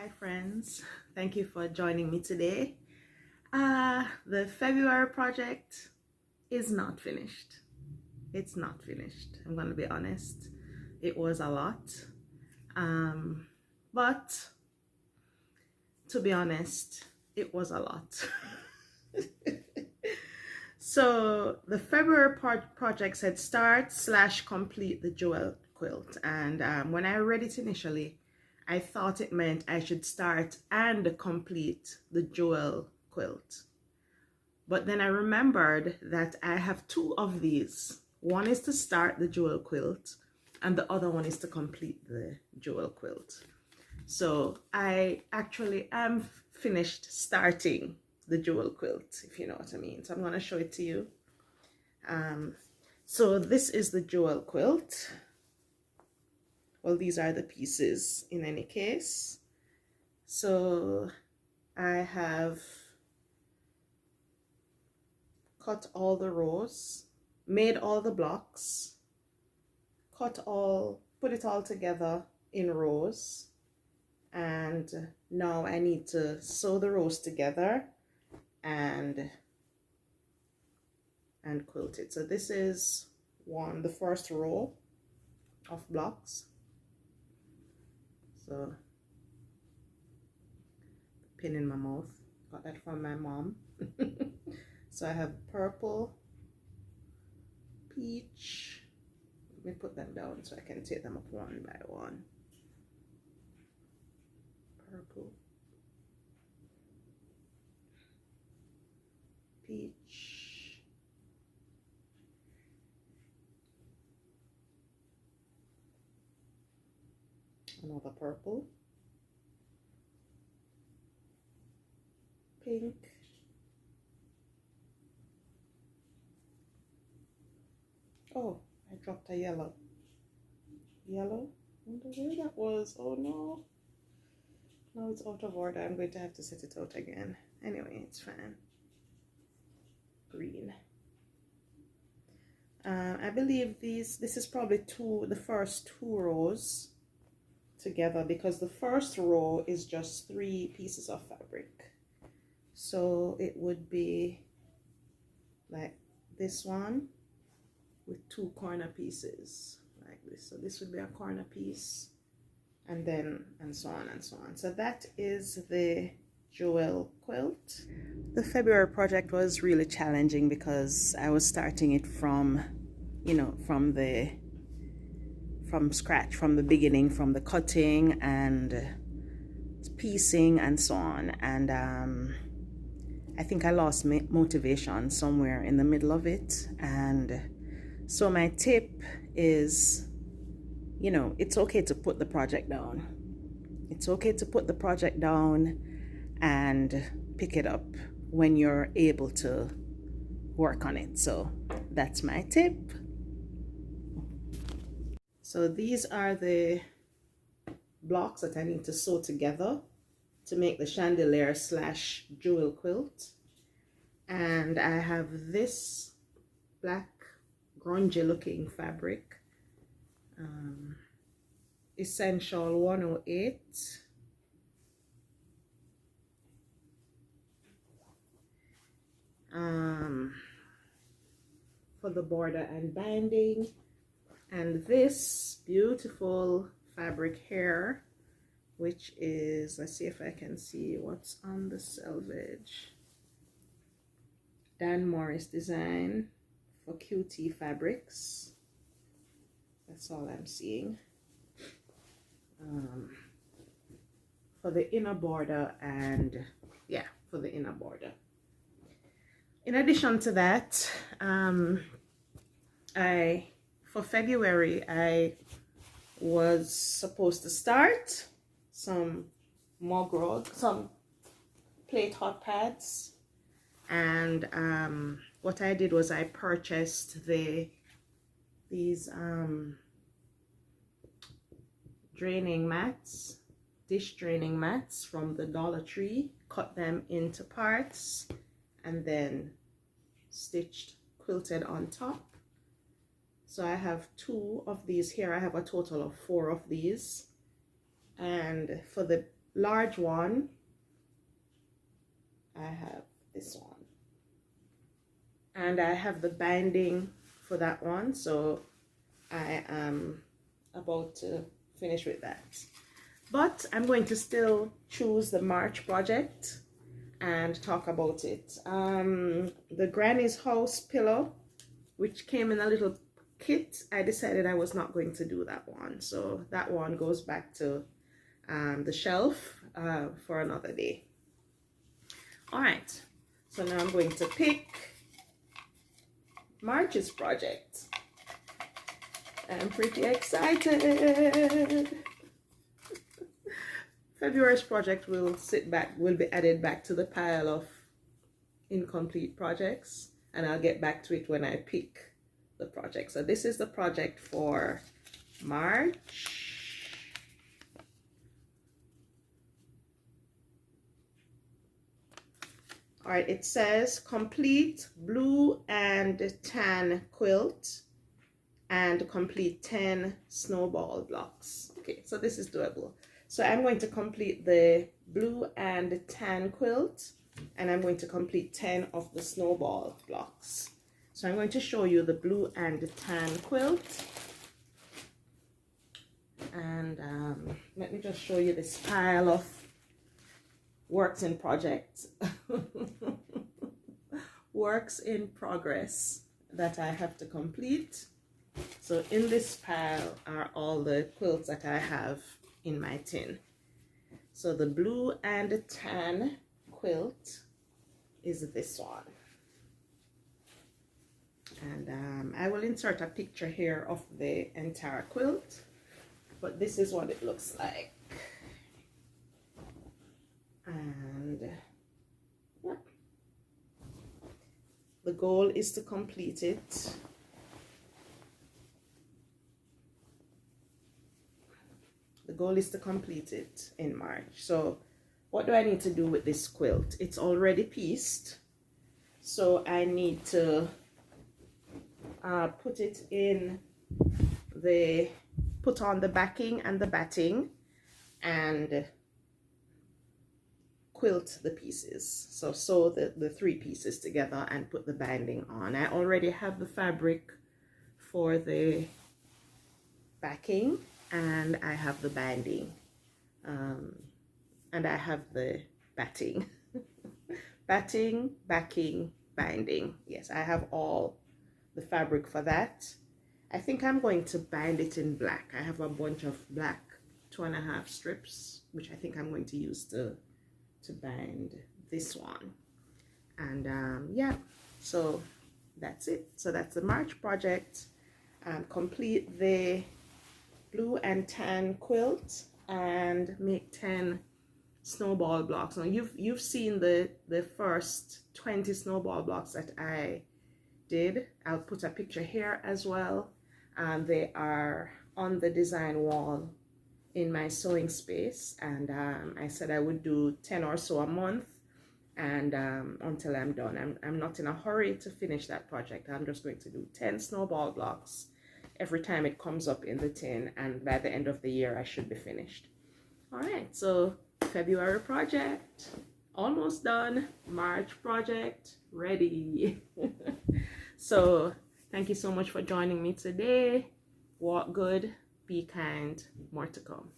Hi friends, thank you for joining me today. The February project is not finished. It's not finished. I'm gonna be honest. It was a lot. But to be honest, it was a lot. So the February project said start/complete the jewel quilt, and when I read it initially, I thought it meant I should start and complete the jewel quilt. But then I remembered that I have two of these. One is to start the jewel quilt and the other one is to complete the jewel quilt. So I actually am finished starting the jewel quilt, if you know what I mean. So I'm going to show it to you. So this is the jewel quilt. Well, these are the pieces in any case. So I have cut all the rows, made all the blocks, put it all together in rows, and now I need to sew the rows together and quilt it. So this is the first row of blocks. So pin in my mouth, got that from my mom. So I have purple, peach. Let me put them down so I can take them up one by one. Purple, peach, another purple, pink, oh, I dropped a yellow. Yellow? I wonder where that was. Oh no. No, it's out of order. I'm going to have to set it out again. Anyway, it's fine. Green. I believe this is probably the first two rows together, because the first row is just 3 pieces of fabric. So it would be like this one with 2 corner pieces like this. So this would be a corner piece, and then and so on and so on. So that is the jewel quilt. The February project was really challenging because I was starting it from, you know, from scratch, from the beginning, from the cutting and piecing and so on. And I think I lost motivation somewhere in the middle of it. And so my tip is, you know, it's okay to put the project down. It's okay to put the project down and pick it up when you're able to work on it. So that's my tip. So these are the blocks that I need to sew together to make the chandelier/jewel quilt. And I have this black grungy looking fabric, Essential 108, for the border and binding, and this beautiful fabric here, which is, let's see if I can see what's on the selvage, Dan Morris design for QT Fabrics. That's all I'm seeing. For the inner border, and yeah, for the inner border. In addition to that, for February, I was supposed to start some mug rug, some plate hot pads, and what I did was I purchased these draining mats, dish draining mats from the Dollar Tree, cut them into parts, and then quilted on top. So I have 2 of these here. I have a total of 4 of these, and for the large one, I have this one, and I have the binding for that one, so I am about to finish with that. But I'm going to still choose the March project and talk about it. The Granny's House pillow, which came in a little kit, I decided I was not going to do that one, so that one goes back to the shelf for another day. All right, so now I'm going to pick March's project. I'm pretty excited. February's project will be added back to the pile of incomplete projects, and I'll get back to it when I pick the project. So this is the project for March. All right, it says complete blue and tan quilt and complete 10 snowball blocks. Okay, so this is doable. So I'm going to complete the blue and tan quilt, and I'm going to complete 10 of the snowball blocks. So I'm going to show you the blue and tan quilt. And let me just show you this pile of works in project. Works in progress that I have to complete. So in this pile are all the quilts that I have in my tin. So the blue and tan quilt is this one. And I will insert a picture here of the entire quilt, but this is what it looks like. And yeah, the goal is to complete it. The goal is to complete it in March. So what do I need to do with this quilt? It's already pieced, so I need to put on the backing and the batting and quilt the pieces. So sew the 3 pieces together and put the binding on. I already have the fabric for the backing, and I have the binding, and I have the batting. Batting, backing, binding. Yes, I have all the fabric for that. I think I'm going to bind it in black. I have a bunch of black 2.5 strips, which I think I'm going to use to bind this one. And yeah, so that's it. So that's the March project. Complete the blue and tan quilt and make 10 snowball blocks. Now you've seen the first 20 snowball blocks that I did. I'll put a picture here as well. They are on the design wall in my sewing space, and I said I would do 10 or so a month, and until I'm done. I'm not in a hurry to finish that project. I'm just going to do 10 snowball blocks every time it comes up in the tin, and by the end of the year I should be finished. All right, so February project almost done. March project ready. So thank you so much for joining me today. Walk good, be kind, more to come.